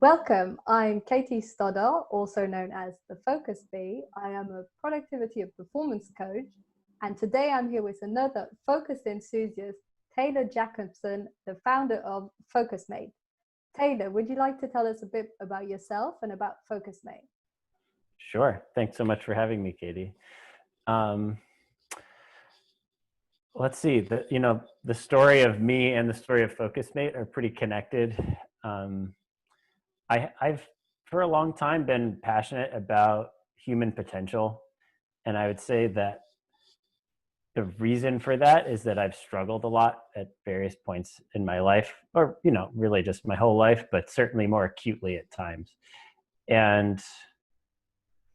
Welcome, I'm Katie Stoddart, also known as the Focus Bee. I am a productivity and performance coach, and today I'm here with another focused enthusiast, Taylor Jacobson, the founder of FocusMate. Taylor, would you like to tell us a bit about yourself and about FocusMate? Sure. Thanks so much for having me, Katie. Let's see. The story of me and the story of FocusMate are pretty connected. I've for a long time been passionate about human potential, and I would say that the reason for that is that I've struggled a lot at various points in my life, or really just my whole life, but certainly more acutely at times. And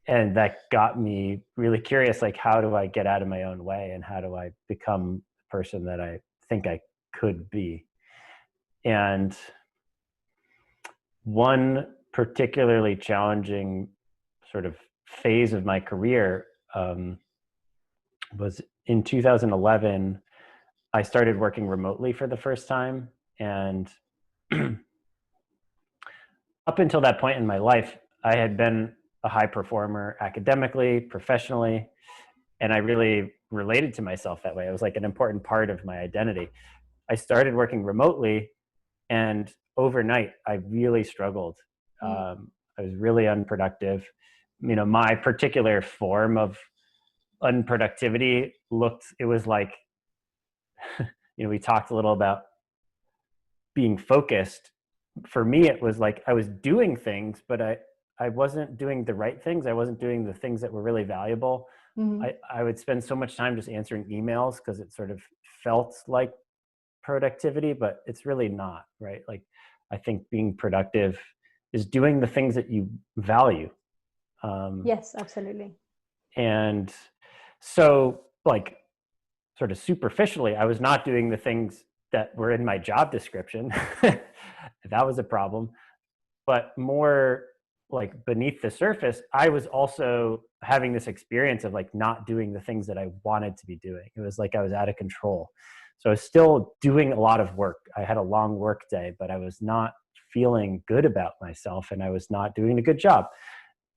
that got me really curious, like, how do I get out of my own way and how do I become the person that I think I could be? And one particularly challenging sort of phase of my career was in 2011. I started working remotely for the first time. And up until that point in my life, I had been a high performer academically, professionally, and I really related to myself that way. It was like an important part of my identity. I started working remotely, and overnight, I really struggled. I was really unproductive. My particular form of unproductivity it was like, we talked a little about being focused. For me, it was like I was doing things, but I wasn't doing the right things. I wasn't doing the things that were really valuable. I would spend so much time just answering emails because it sort of felt like productivity, but it's really not, right? Like, I think being productive is doing the things that you value. Yes, absolutely. And so, like, sort of superficially, I was not doing the things that were in my job description. That was a problem. But more like beneath the surface, I was also having this experience of like not doing the things that I wanted to be doing. It was like I was out of control. So I was still doing a lot of work. I had a long work day, but I was not feeling good about myself and I was not doing a good job.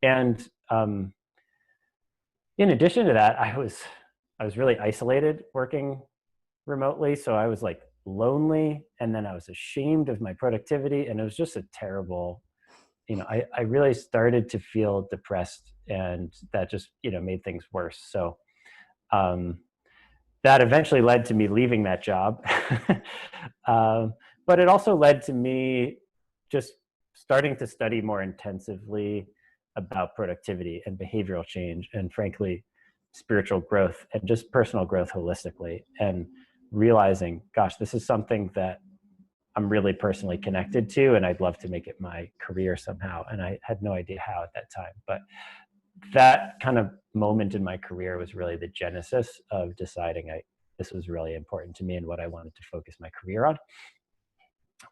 And in addition to that, I was really isolated working remotely. So I was like lonely, and then I was ashamed of my productivity, and it was just a terrible, I really started to feel depressed, and that just, made things worse. So that eventually led to me leaving that job. But it also led to me just starting to study more intensively about productivity and behavioral change, and frankly, spiritual growth and just personal growth holistically, and realizing, gosh, this is something that I'm really personally connected to, and I'd love to make it my career somehow. And I had no idea how at that time, but that kind of moment in my career was really the genesis of deciding this was really important to me and what I wanted to focus my career on.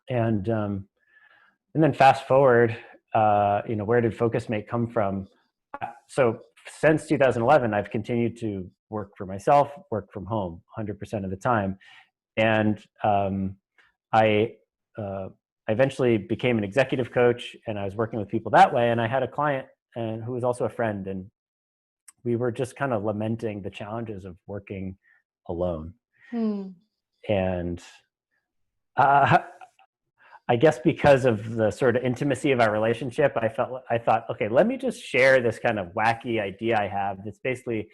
And then fast forward, where did FocusMate come from? So since 2011, I've continued to work for myself, work from home 100% of the time. And I eventually became an executive coach, and I was working with people that way. And I had a client who was also a friend, and we were just kind of lamenting the challenges of working alone. And I guess because of the sort of intimacy of our relationship, I thought, okay, let me just share this kind of wacky idea I have. That's basically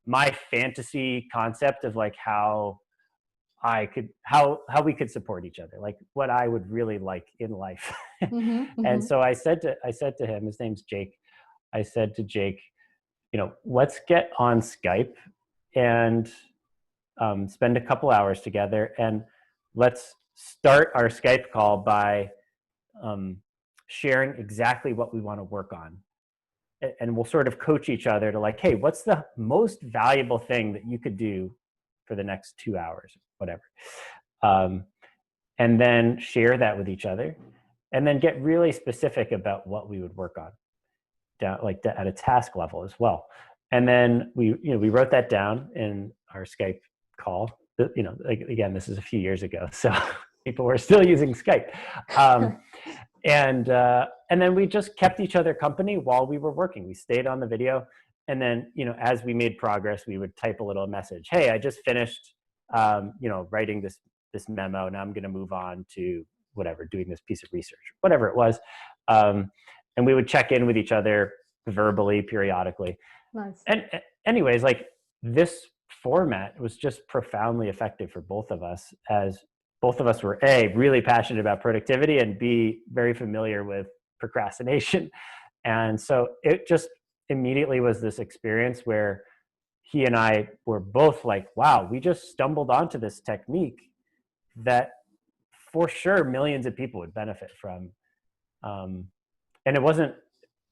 my fantasy concept of like how we could support each other, like what I would really like in life. And so I said to him, his name's Jake. I said to Jake, let's get on Skype and spend a couple hours together, and let's start our Skype call by sharing exactly what we want to work on. And we'll sort of coach each other to like, hey, what's the most valuable thing that you could do for the next 2 hours, whatever. And then share that with each other, and then get really specific about what we would work on, at a task level as well. And then we wrote that down in our Skype call. Again, this is a few years ago, so people were still using Skype. And And then we just kept each other company while we were working. We stayed on the video. And then, as we made progress, we would type a little message. Hey, I just finished, writing this memo. Now I'm going to move on to whatever, doing this piece of research, whatever it was. And we would check in with each other verbally, periodically. Nice. And anyways, like, this format was just profoundly effective for both of us, as both of us were A, really passionate about productivity, and B, very familiar with procrastination. And so it just immediately was this experience where he and I were both like, wow, we just stumbled onto this technique that for sure millions of people would benefit from. And it wasn't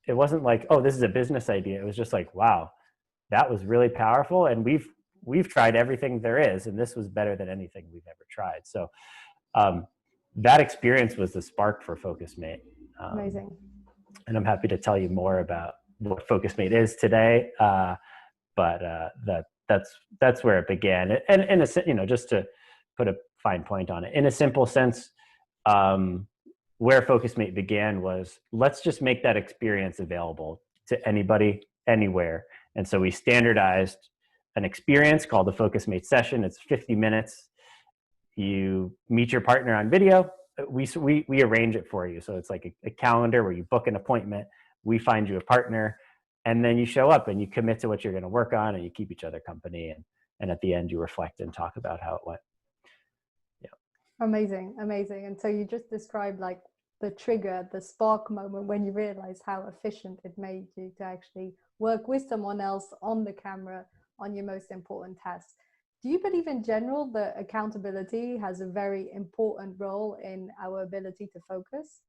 like, oh, this is a business idea. It was just like, wow, that was really powerful. And we've tried everything there is, and this was better than anything we've ever tried. So that experience was the spark for FocusMate. Amazing. And I'm happy to tell you more about what FocusMate is today. But that's where it began. And in a, just to put a fine point on it, in a simple sense, where FocusMate began was, let's just make that experience available to anybody, anywhere. And so we standardized an experience called the FocusMate session. It's 50 minutes. You meet your partner on video. We arrange it for you. So it's like a calendar where you book an appointment. We find you a partner, and then you show up and you commit to what you're going to work on, and you keep each other company. And at the end, you reflect and talk about how it went. Yeah. Amazing. And so you just described like the trigger, the spark moment when you realize how efficient it made you to actually work with someone else on the camera on your most important tasks. Do you believe in general that accountability has a very important role in our ability to focus?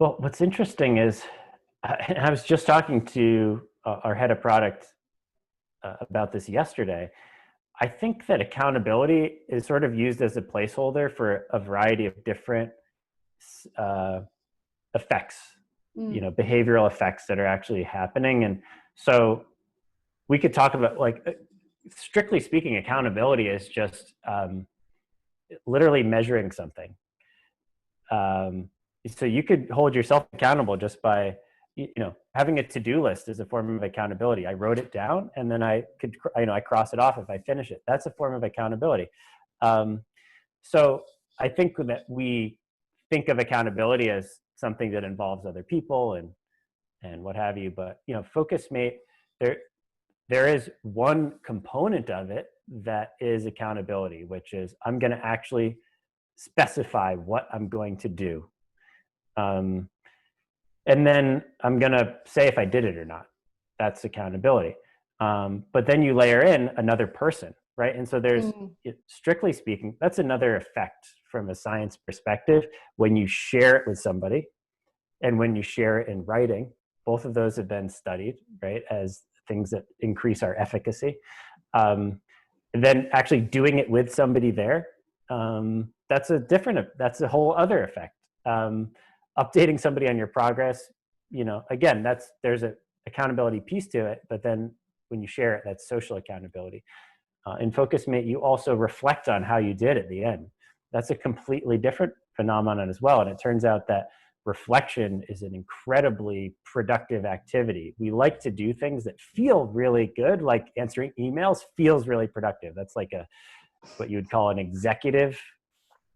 Well, what's interesting is, I was just talking to our head of product about this yesterday. I think that accountability is sort of used as a placeholder for a variety of different effects, behavioral effects that are actually happening. And so we could talk about, like, strictly speaking, accountability is just literally measuring something. So you could hold yourself accountable just by, having a to-do list is a form of accountability. I wrote it down, and then I could, I cross it off if I finish it. That's a form of accountability. So I think that we think of accountability as something that involves other people and what have you. But, FocusMate, there is one component of it that is accountability, which is I'm going to actually specify what I'm going to do. And then I'm going to say if I did it or not. That's accountability. But then you layer in another person, right? And so there's, strictly speaking, that's another effect from a science perspective. When you share it with somebody and when you share it in writing, both of those have been studied, right, as things that increase our efficacy. And then actually doing it with somebody there, that's a whole other effect. Updating somebody on your progress, again, there's an accountability piece to it, but then when you share it, that's social accountability. In FocusMate, you also reflect on how you did at the end. That's a completely different phenomenon as well. And it turns out that reflection is an incredibly productive activity. We like to do things that feel really good, like answering emails feels really productive. That's like what you would call an executive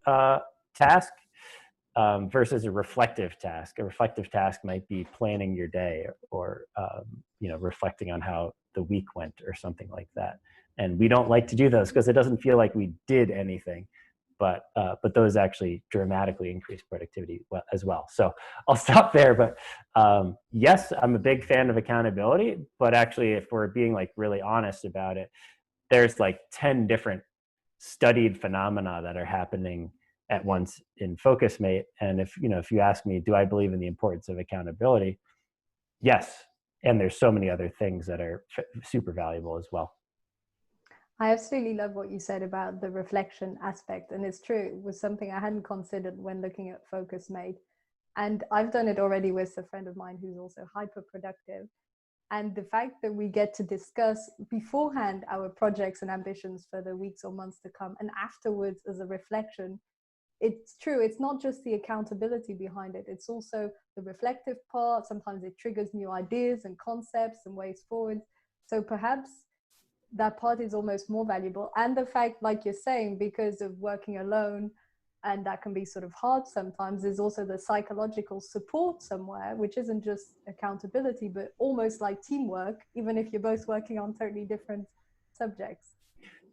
task. Versus a reflective task. A reflective task might be planning your day or reflecting on how the week went or something like that. And we don't like to do those because it doesn't feel like we did anything. But those actually dramatically increase productivity as well. So I'll stop there. But yes, I'm a big fan of accountability. But actually, if we're being like really honest about it, there's like 10 different studied phenomena that are happening at once in FocusMate. And if you ask me, do I believe in the importance of accountability? Yes. And there's so many other things that are super valuable as well. I absolutely love what you said about the reflection aspect. And it's true, it was something I hadn't considered when looking at FocusMate. And I've done it already with a friend of mine who's also hyper productive. And the fact that we get to discuss beforehand our projects and ambitions for the weeks or months to come, and afterwards as a reflection, it's true, it's not just the accountability behind it, it's also the reflective part. Sometimes it triggers new ideas and concepts and ways forward. So perhaps that part is almost more valuable. And the fact, like you're saying, because of working alone, and that can be sort of hard sometimes, is also the psychological support somewhere, which isn't just accountability, but almost like teamwork, even if you're both working on totally different subjects.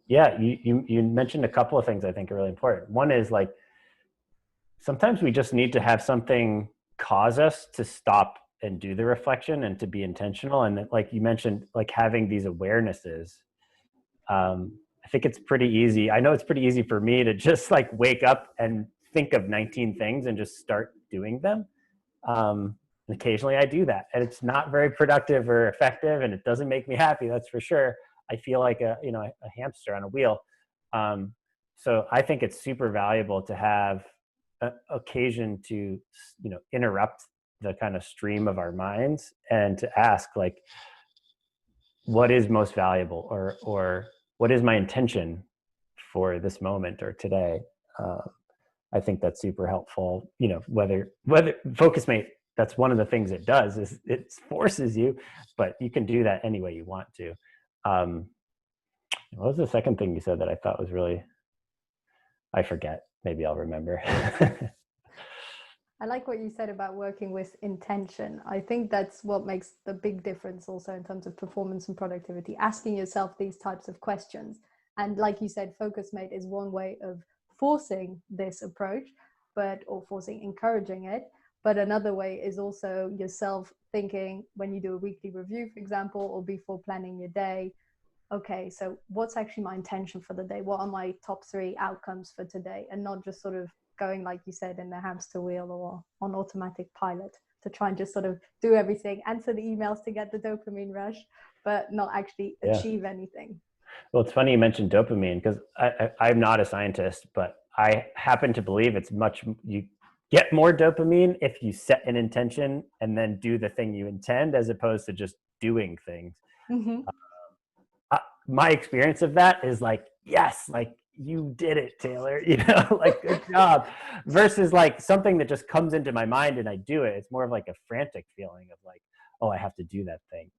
Yeah, you mentioned a couple of things I think are really important. One is like, sometimes we just need to have something cause us to stop and do the reflection and to be intentional. And then, like you mentioned, like having these awarenesses. I think it's pretty easy. I know it's pretty easy for me to just like wake up and think of 19 things and just start doing them. And occasionally I do that, and it's not very productive or effective, and it doesn't make me happy. That's for sure. I feel like a hamster on a wheel. So I think it's super valuable to have an occasion to interrupt the kind of stream of our minds and to ask, like, what is most valuable, or what is my intention for this moment or today. I think that's super helpful. Whether FocusMate, that's one of the things it does, is it forces you, but you can do that any way you want to. What was the second thing you said that I thought was really, I forget, maybe I'll remember. I like what you said about working with intention. I think that's what makes the big difference also in terms of performance and productivity, asking yourself these types of questions. And like you said, FocusMate is one way of forcing this approach, or encouraging it. But another way is also yourself thinking, when you do a weekly review, for example, or before planning your day, okay, so what's actually my intention for the day? What are my top 3 outcomes for today? And not just sort of going, like you said, in the hamster wheel or on automatic pilot to try and just sort of do everything, answer the emails to get the dopamine rush, but not actually achieve anything. Well, it's funny you mentioned dopamine, because I'm not a scientist, but I happen to believe you get more dopamine if you set an intention and then do the thing you intend, as opposed to just doing things. Mm-hmm. My experience of that is like, yes, like, you did it, Taylor, like, good job, versus like something that just comes into my mind and I do it. It's more of like a frantic feeling of like, oh, I have to do that thing.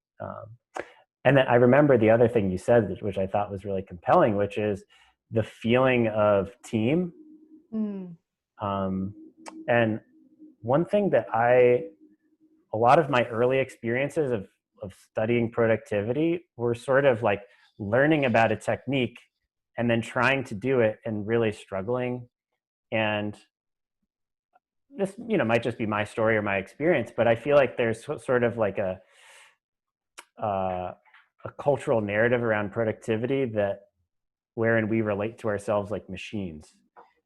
And then I remember the other thing you said, which I thought was really compelling, which is the feeling of team. And one thing that a lot of my early experiences of studying productivity were sort of like learning about a technique and then trying to do it and really struggling. And this, might just be my story or my experience, but I feel like there's sort of like a cultural narrative around productivity wherein we relate to ourselves like machines.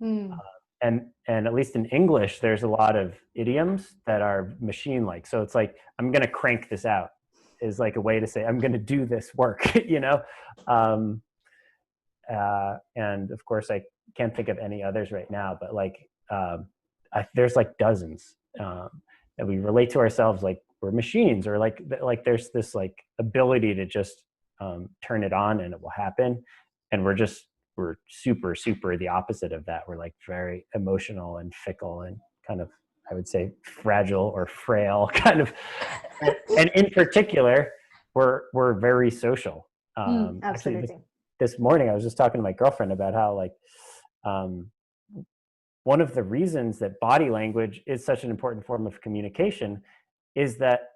And at least in English, there's a lot of idioms that are machine-like. So it's like, I'm going to crank this out is like a way to say, I'm going to do this work, and of course I can't think of any others right now, but like, there's like dozens, that we relate to ourselves like we're machines, or like there's this like ability to just turn it on and it will happen. And we're super, super the opposite of that. We're like very emotional and fickle and kind of, I would say, fragile or frail kind of. And in particular, we're very social. Absolutely. Actually, this morning I was just talking to my girlfriend about how like, one of the reasons that body language is such an important form of communication is that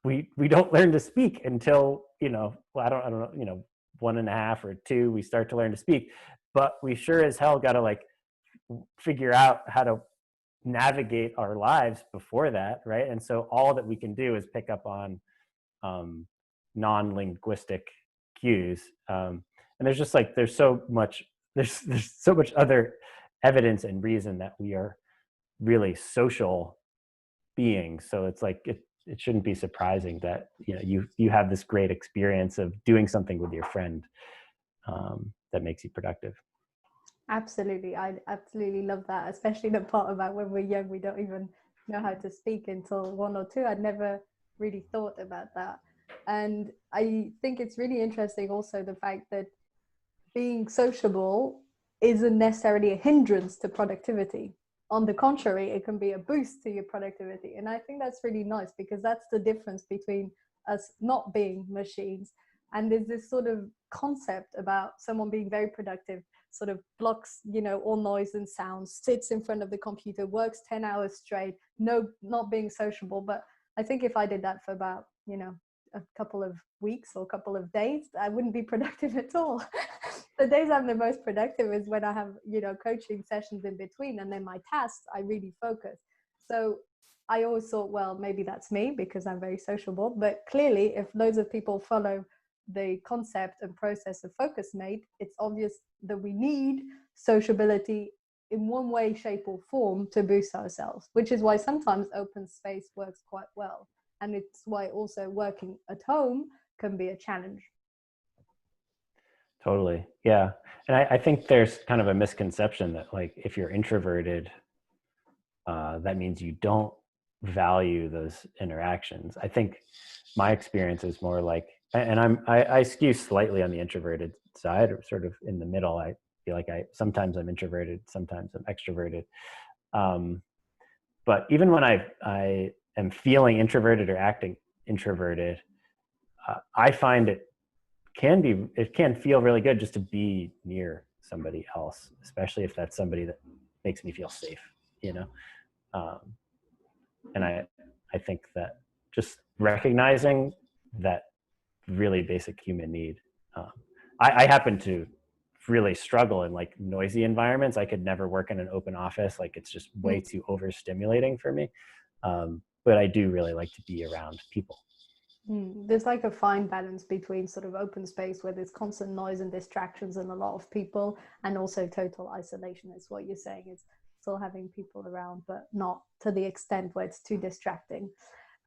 we don't learn to speak until, I don't know, 1.5 or 2, we start to learn to speak, but we sure as hell got to like figure out how to navigate our lives before that, right? And so all that we can do is pick up on non-linguistic cues, and there's just like there's so much other evidence and reason that we are really social beings. So it's like it shouldn't be surprising that you have this great experience of doing something with your friend that makes you productive. Absolutely. I absolutely love that, especially the part about when we're young, we don't even know how to speak until 1 or 2. I'd never really thought about that. And I think it's really interesting also the fact that being sociable isn't necessarily a hindrance to productivity. On the contrary, it can be a boost to your productivity. And I think that's really nice, because that's the difference between us not being machines. And there's this sort of concept about someone being very productive, sort of blocks, all noise and sounds, sits in front of the computer, works 10 hours straight, no, not being sociable. But I think if I did that for about, a couple of weeks or a couple of days, I wouldn't be productive at all. The days I'm the most productive is when I have, coaching sessions in between, and then my tasks, I really focus. So I always thought, well, maybe that's me because I'm very sociable. But clearly, if loads of people follow the concept and process of FocusMate, it's obvious that we need sociability in one way, shape, or form to boost ourselves, which is why sometimes open space works quite well. And it's why also working at home can be a challenge. Totally. Yeah. And I think there's kind of a misconception that, like, if you're introverted, that means you don't value those interactions. I think my experience is more like, and I skew slightly on the introverted side, or sort of in the middle. I feel like sometimes I'm introverted, sometimes I'm extroverted. But even when I am feeling introverted or acting introverted, I find it can feel really good just to be near somebody else, especially if that's somebody that makes me feel safe, and I think that just recognizing that really basic human need. I happen to really struggle in, like, noisy environments. I could never work in an open office. Like, it's just way too overstimulating for me. But I do really like to be around people. There's like a fine balance between sort of open space where there's constant noise and distractions and a lot of people, and also total isolation. Is what you're saying. It's still having people around, but not to the extent where it's too distracting.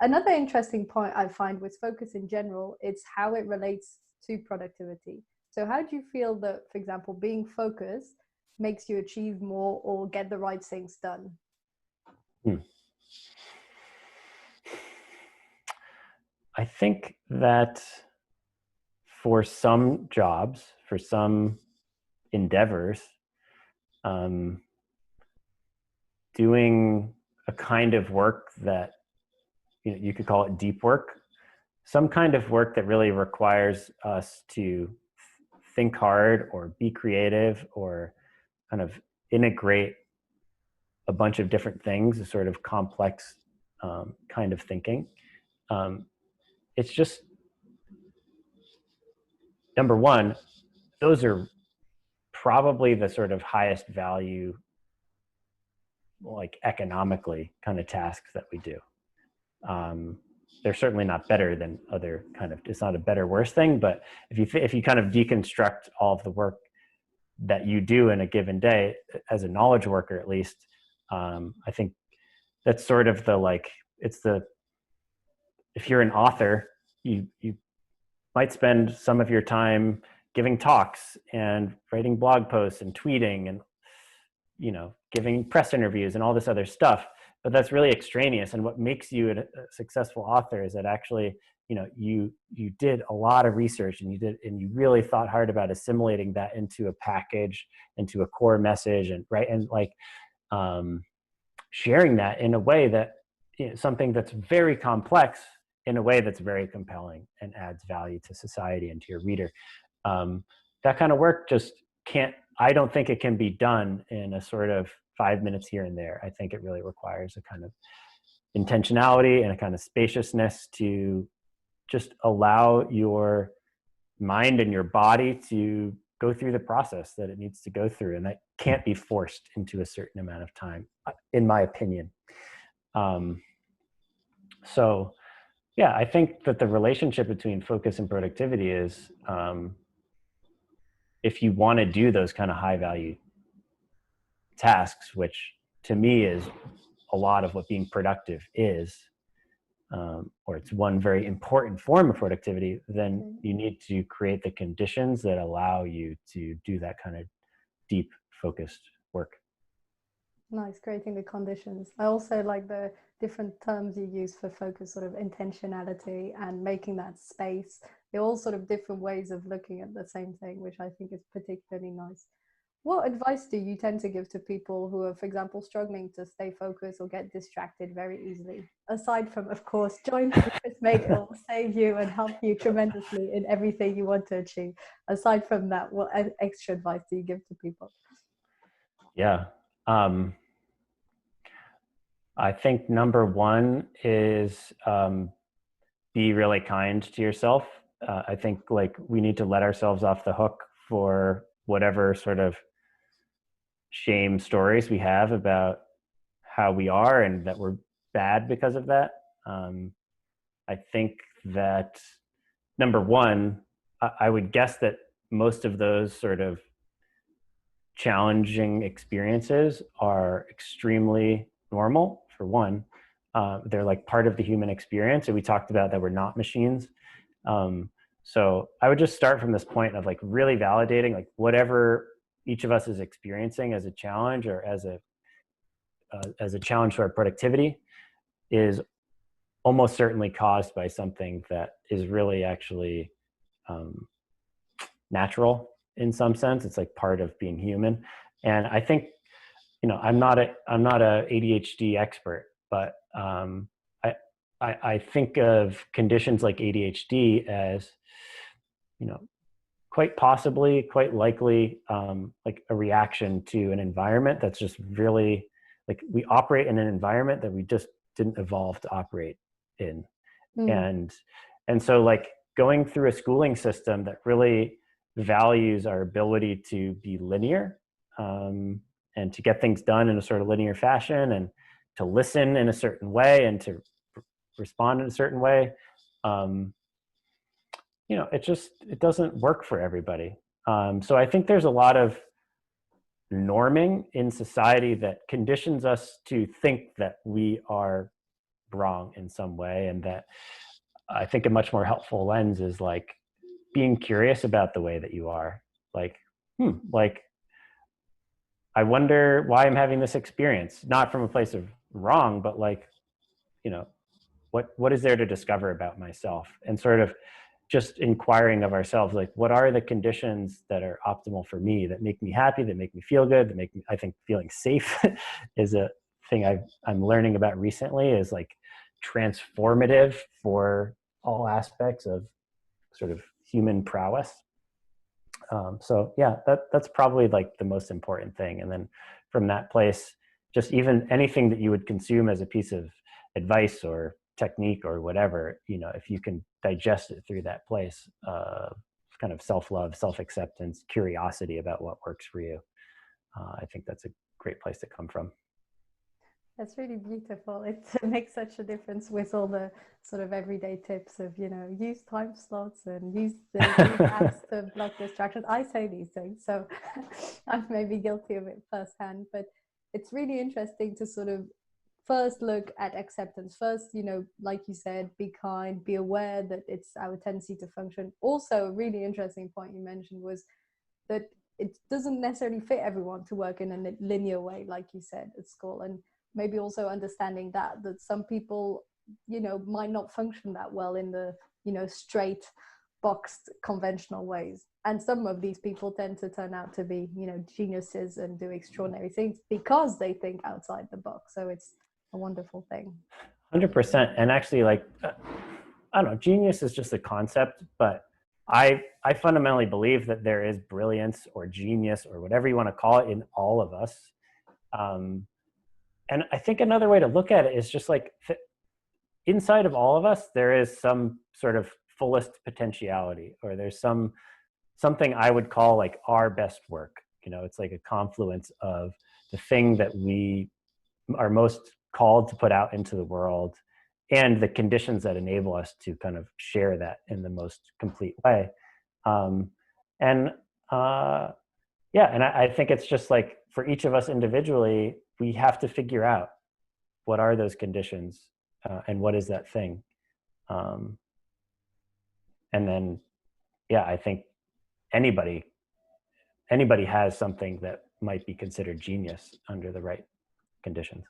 Another interesting point I find with focus in general, it's how it relates to productivity. So how do you feel that, for example, being focused makes you achieve more or get the right things done? I think that for some jobs, for some endeavors, doing a kind of work that, you could call it deep work, some kind of work that really requires us to think hard or be creative or kind of integrate a bunch of different things, a sort of complex kind of thinking. It's just, number one, those are probably the sort of highest value, like, economically kind of tasks that we do. They're certainly not better than other kind of, it's not a better, worse thing, but if you kind of deconstruct all of the work that you do in a given day as a knowledge worker, at least, I think that's sort of the, like, if you're an author, you might spend some of your time giving talks and writing blog posts and tweeting and, giving press interviews and all this other stuff, but that's really extraneous. And what makes you a successful author is that actually, you did a lot of research, and you really thought hard about assimilating that into a package, into a core message, and sharing that in a way that, something that's very complex in a way that's very compelling and adds value to society and to your reader. That kind of work just I don't think it can be done in a sort of 5 minutes here and there. I think it really requires a kind of intentionality and a kind of spaciousness to just allow your mind and your body to go through the process that it needs to go through. And that can't be forced into a certain amount of time, in my opinion. So yeah, I think that the relationship between focus and productivity is, if you want to do those kind of high value tasks, which to me is a lot of what being productive is, or it's one very important form of productivity, then you need to create the conditions that allow you to do that kind of deep focused work. Nice, creating the conditions. I also like the different terms you use for focus, sort of intentionality and making that space. They're all sort of different ways of looking at the same thing, which I think is particularly nice. What advice do you tend to give to people who are, for example, struggling to stay focused or get distracted very easily? Aside from, of course, join FocusMate, it will save you and help you tremendously in everything you want to achieve. Aside from that, what extra advice do you give to people? Yeah. I think number one is be really kind to yourself. I think like we need to let ourselves off the hook for whatever sort of shame stories we have about how we are and that we're bad because of that. I think that number one, I would guess that most of those sort of challenging experiences are extremely normal, for one. They're like part of the human experience. And we talked about that we're not machines. So I would just start from this point of like really validating like whatever each of us is experiencing as a challenge or as a challenge to our productivity is almost certainly caused by something that is really actually natural in some sense. It's like part of being human. And I think, you know, I'm not a ADHD expert, but I think of conditions like ADHD as, you know, quite possibly, quite likely, like a reaction to an environment that's just really like we operate in an environment that we just didn't evolve to operate in. And so like going through a schooling system that really values our ability to be linear, and to get things done in a sort of linear fashion and to listen in a certain way and to respond in a certain way, you know, it doesn't work for everybody. So I think there's a lot of norming in society that conditions us to think that we are wrong in some way, and that I think a much more helpful lens is like being curious about the way that you are. Like, like I wonder why I'm having this experience, not from a place of wrong, but like, you know, what is there to discover about myself, and sort of just inquiring of ourselves, like, what are the conditions that are optimal for me, that make me happy, that make me feel good, that make me, I think feeling safe is a thing I'm learning about recently, is like transformative for all aspects of sort of human prowess. So yeah, that's probably like the most important thing. And then from that place, just even anything that you would consume as a piece of advice or technique or whatever, you know, if you can digest it through that place of kind of self-love, self-acceptance, curiosity about what works for you, I think that's a great place to come from. That's really beautiful. It makes such a difference with all the sort of everyday tips of, you know, use time slots and use the apps to block distractions. I say these things, so I'm maybe guilty of it firsthand, but it's really interesting to sort of first look at acceptance. First, you know, like you said, be kind, be aware that it's our tendency to function. Also, a really interesting point you mentioned was that it doesn't necessarily fit everyone to work in a linear way, like you said, at school. And maybe also understanding that some people, you know, might not function that well in the, you know, straight boxed conventional ways. And some of these people tend to turn out to be, you know, geniuses and do extraordinary things because they think outside the box. So it's a wonderful thing. 100%. And actually, like, I don't know, genius is just a concept, but I fundamentally believe that there is brilliance or genius or whatever you want to call it in all of us. And I think another way to look at it is just like inside of all of us, there is some sort of fullest potentiality, or there's something I would call like our best work. You know, it's like a confluence of the thing that we are most called to put out into the world and the conditions that enable us to kind of share that in the most complete way. And I think it's just like for each of us individually, we have to figure out what are those conditions, and what is that thing. And then, yeah, I think anybody has something that might be considered genius under the right conditions.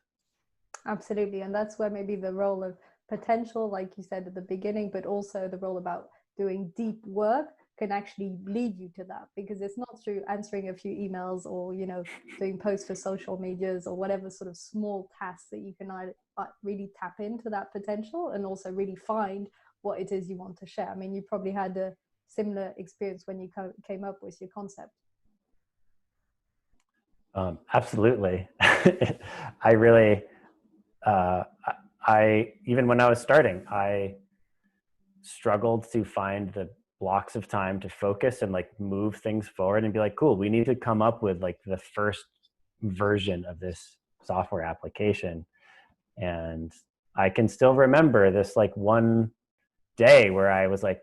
Absolutely. And that's where maybe the role of potential, like you said at the beginning, but also the role about doing deep work can actually lead you to that, because it's not through answering a few emails or, you know, doing posts for social medias or whatever sort of small tasks that you can really tap into that potential and also really find what it is you want to share. I mean, you probably had a similar experience when you came up with your concept. Absolutely. I really, even when I was starting, I struggled to find the blocks of time to focus and like move things forward and be like, cool, we need to come up with like the first version of this software application. And I can still remember this like one day where I was like,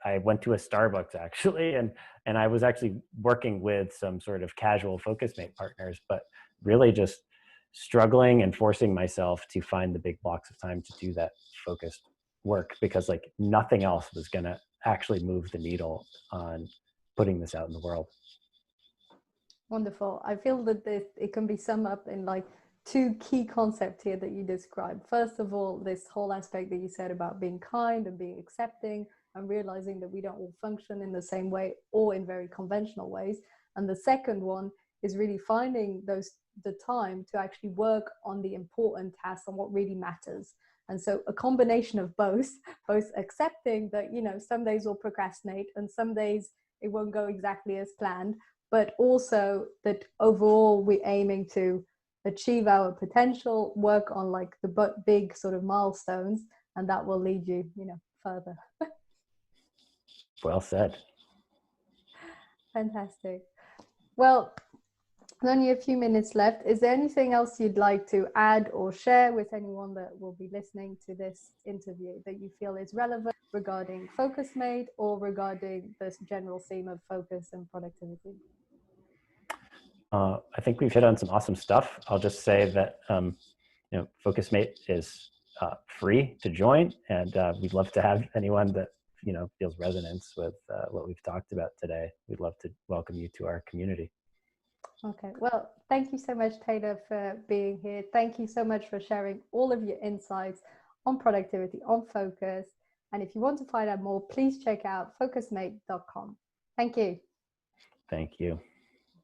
I went to a Starbucks actually, and I was actually working with some sort of casual FocusMate partners, but really just struggling and forcing myself to find the big blocks of time to do that focused work, because like nothing else was going to actually move the needle on putting this out in the world. Wonderful. I feel that it can be summed up in like two key concepts here that you described. First of all, this whole aspect that you said about being kind and being accepting and realizing that we don't all function in the same way or in very conventional ways. And the second one is really finding the time to actually work on the important tasks and what really matters. And so a combination of both accepting that, you know, some days we'll procrastinate and some days it won't go exactly as planned, but also that overall we're aiming to achieve our potential, work on like the big sort of milestones, and that will lead you, you know, further. Well said. Fantastic. Well, only a few minutes left. Is there anything else you'd like to add or share with anyone that will be listening to this interview that you feel is relevant regarding FocusMate or regarding this general theme of focus and productivity? I think we've hit on some awesome stuff. I'll just say that you know, FocusMate is free to join, and we'd love to have anyone that, you know, feels resonance with what we've talked about today. We'd love to welcome you to our community. Okay, well, thank you so much, Taylor, for being here. Thank you so much for sharing all of your insights on productivity, on focus. And if you want to find out more, please check out focusmate.com. Thank you. Thank you.